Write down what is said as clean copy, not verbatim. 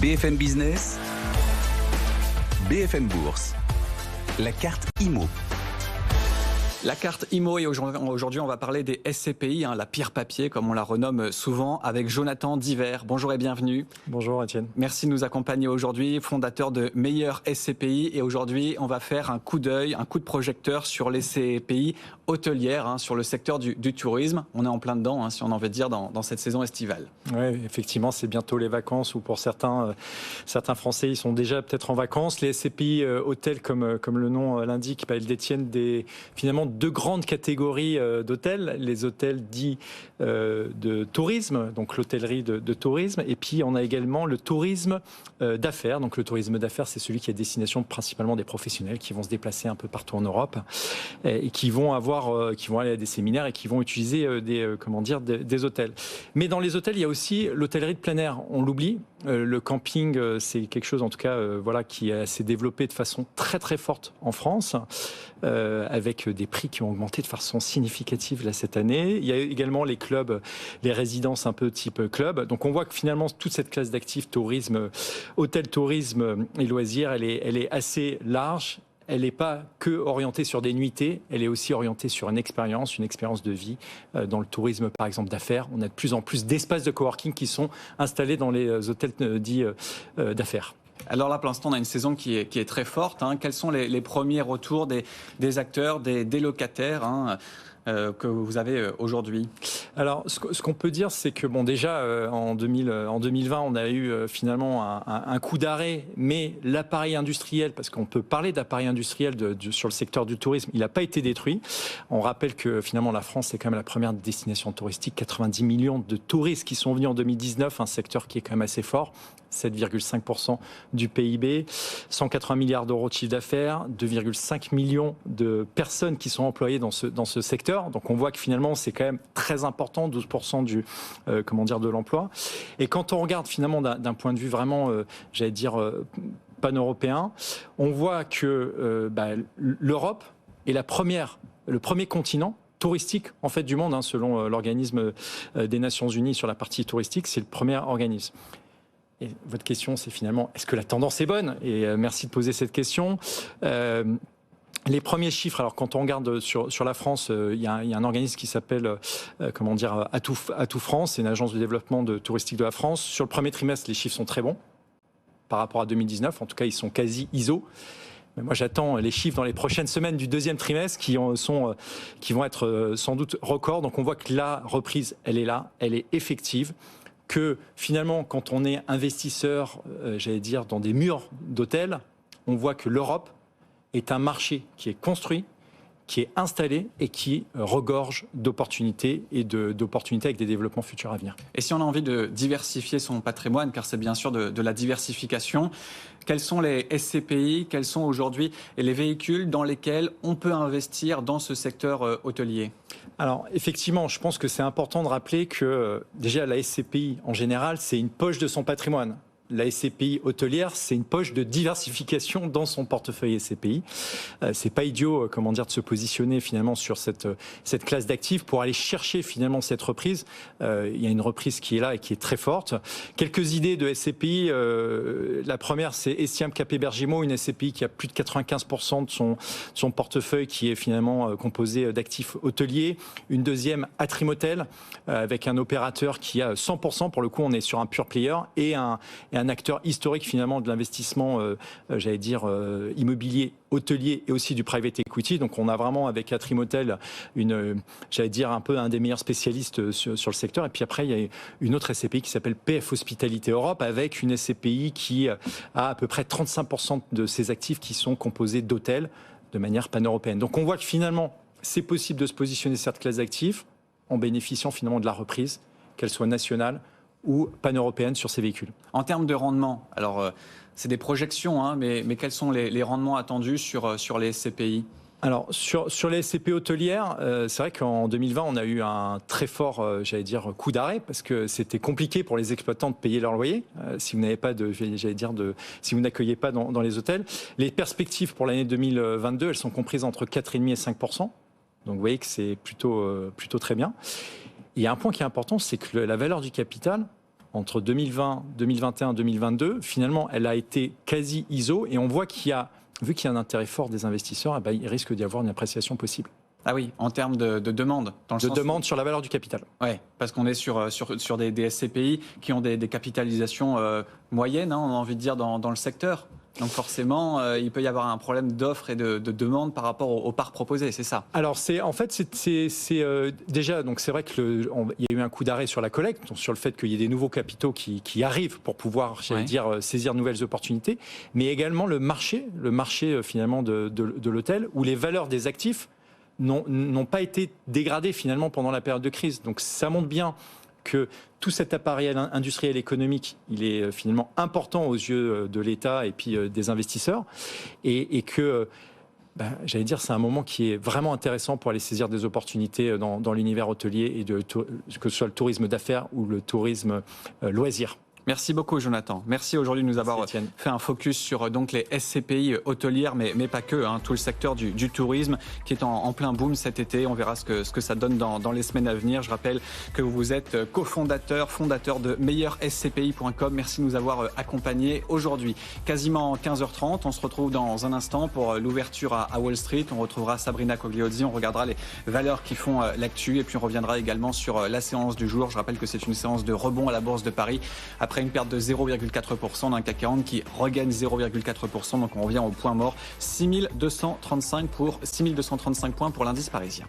BFM Business, BFM Bourse, la carte IMO. La carte IMO, et aujourd'hui on va parler des SCPI, la pierre papier comme on la renomme souvent, avec Jonathan Diver. Bonjour et bienvenue. Bonjour Étienne. Merci de nous accompagner aujourd'hui, fondateur de Meilleur SCPI. Et aujourd'hui on va faire un coup d'œil, un coup de projecteur sur les SCPI hôtelières, sur le secteur du tourisme. On est en plein dedans, si on en veut dire, dans cette saison estivale. Oui, effectivement, c'est bientôt les vacances, ou pour certains Français, ils sont déjà peut-être en vacances. Les SCPI hôtels, comme le nom l'indique, ils détiennent finalement deux grandes catégories d'hôtels. Les hôtels dits de tourisme, donc l'hôtellerie de tourisme, et puis on a également le tourisme d'affaires. Donc le tourisme d'affaires, c'est celui qui est à destination principalement des professionnels qui vont se déplacer un peu partout en Europe et qui vont aller à des séminaires et qui vont utiliser des hôtels. Mais dans les hôtels, il y a aussi l'hôtellerie de plein air. On l'oublie. Le camping, c'est quelque chose en tout cas qui s'est développé de façon très très forte en France, avec des prix qui ont augmenté de façon significative là cette année. Il y a également les clubs, les résidences un peu type club. Donc on voit que finalement toute cette classe d'actifs, tourisme, hôtel, tourisme et loisirs, elle est assez large. Elle n'est pas que orientée sur des nuitées, elle est aussi orientée sur une expérience de vie. Dans le tourisme, par exemple, d'affaires, on a de plus en plus d'espaces de coworking qui sont installés dans les hôtels dits d'affaires. Alors là, pour l'instant, on a une saison qui est très forte. Quels sont les premiers retours des acteurs, des locataires que vous avez aujourd'hui? Alors, ce qu'on peut dire, c'est que déjà en 2020, on a eu finalement un coup d'arrêt, mais l'appareil industriel, parce qu'on peut parler d'appareil industriel sur le secteur du tourisme, il n'a pas été détruit. On rappelle que finalement la France, c'est quand même la première destination touristique, 90 millions de touristes qui sont venus en 2019, un secteur qui est quand même assez fort. 7,5% du PIB, 180 milliards d'euros de chiffre d'affaires, 2,5 millions de personnes qui sont employées dans ce secteur. Donc on voit que finalement c'est quand même très important, 12% de l'emploi. Et quand on regarde finalement d'un point de vue vraiment, pan-européen, on voit que l'Europe est le premier continent touristique en fait du monde, selon l'organisme des Nations Unies sur la partie touristique, c'est le premier organisme. Et votre question, c'est finalement, est-ce que la tendance est bonne? Et merci de poser cette question. Les premiers chiffres, alors quand on regarde sur la France, il y a un organisme qui s'appelle Atout France, c'est une agence de développement touristique de la France. Sur le premier trimestre, les chiffres sont très bons par rapport à 2019. En tout cas, ils sont quasi ISO. Mais moi, j'attends les chiffres dans les prochaines semaines du deuxième trimestre qui vont être sans doute records. Donc on voit que la reprise, elle est là, elle est effective. Que finalement, quand on est investisseur, dans des murs d'hôtels, on voit que l'Europe est un marché qui est construit, qui est installé et qui regorge d'opportunités et d'opportunités avec des développements futurs à venir. Et si on a envie de diversifier son patrimoine, car c'est bien sûr de la diversification, quels sont les SCPI, quels sont aujourd'hui les véhicules dans lesquels on peut investir dans ce secteur hôtelier? Alors effectivement, je pense que c'est important de rappeler que déjà la SCPI en général, c'est une poche de son patrimoine. La SCPI hôtelière, c'est une poche de diversification dans son portefeuille SCPI. C'est pas idiot, de se positionner finalement sur cette classe d'actifs pour aller chercher finalement cette reprise. Il y a une reprise qui est là et qui est très forte. Quelques idées de SCPI. La première, c'est Estiam Capet-Bergimo, une SCPI qui a plus de 95% de son portefeuille qui est finalement composé d'actifs hôteliers. Une deuxième, Atrimotel, avec un opérateur qui a 100%. Pour le coup, on est sur un pure player et un acteur historique finalement de l'investissement, immobilier, hôtelier et aussi du private equity. Donc on a vraiment avec Atrimotel un peu un des meilleurs spécialistes sur le secteur. Et puis après, il y a une autre SCPI qui s'appelle PF Hospitalité Europe, avec une SCPI qui a à peu près 35% de ses actifs qui sont composés d'hôtels de manière pan-européenne. Donc on voit que finalement, c'est possible de se positionner cette classe d'actifs en bénéficiant finalement de la reprise, qu'elle soit nationale ou pan-européenne sur ces véhicules. En termes de rendement, alors c'est des projections, mais quels sont les rendements attendus sur les SCPI? Alors, sur les SCPI hôtelières, c'est vrai qu'en 2020, on a eu un très fort, coup d'arrêt, parce que c'était compliqué pour les exploitants de payer leur loyer, si vous n'avez pas si vous n'accueillez pas dans les hôtels. Les perspectives pour l'année 2022, elles sont comprises entre 4,5% et 5%. Donc, vous voyez que c'est plutôt très bien. Il y a un point qui est important, c'est que la valeur du capital, entre 2020, 2021, 2022, finalement, elle a été quasi ISO. Et on voit vu qu'il y a un intérêt fort des investisseurs, il risque d'y avoir une appréciation possible. Ah oui, en termes de demande. Demande sur la valeur du capital. Oui, parce qu'on est sur des SCPI qui ont des capitalisations moyennes, on a envie de dire, dans le secteur. Donc forcément, il peut y avoir un problème d'offre et de demande par rapport aux parts proposées, c'est ça? Alors déjà, donc c'est vrai qu'il y a eu un coup d'arrêt sur la collecte, donc sur le fait qu'il y ait des nouveaux capitaux qui arrivent pour pouvoir, saisir de nouvelles opportunités, mais également le marché finalement de l'hôtel, où les valeurs des actifs n'ont pas été dégradées finalement pendant la période de crise. Donc ça montre bien que tout cet appareil industriel économique, il est finalement important aux yeux de l'État et puis des investisseurs, et que, j'allais dire, c'est un moment qui est vraiment intéressant pour aller saisir des opportunités dans l'univers hôtelier, et que ce soit le tourisme d'affaires ou le tourisme loisir. Merci beaucoup, Jonathan. Merci aujourd'hui de nous avoir fait un focus sur donc les SCPI hôtelières, mais pas que, tout le secteur du tourisme qui est en plein boom cet été. On verra ce que ça donne dans les semaines à venir. Je rappelle que vous êtes fondateur de meilleurscpi.com. Merci de nous avoir accompagnés aujourd'hui. Quasiment 15h30, on se retrouve dans un instant pour l'ouverture à Wall Street. On retrouvera Sabrina Cogliozzi, on regardera les valeurs qui font l'actu, et puis on reviendra également sur la séance du jour. Je rappelle que c'est une séance de rebond à la Bourse de Paris après une perte de 0,4% d'un CAC 40 qui regagne 0,4%. Donc on revient au point mort, 6235 points pour l'indice parisien.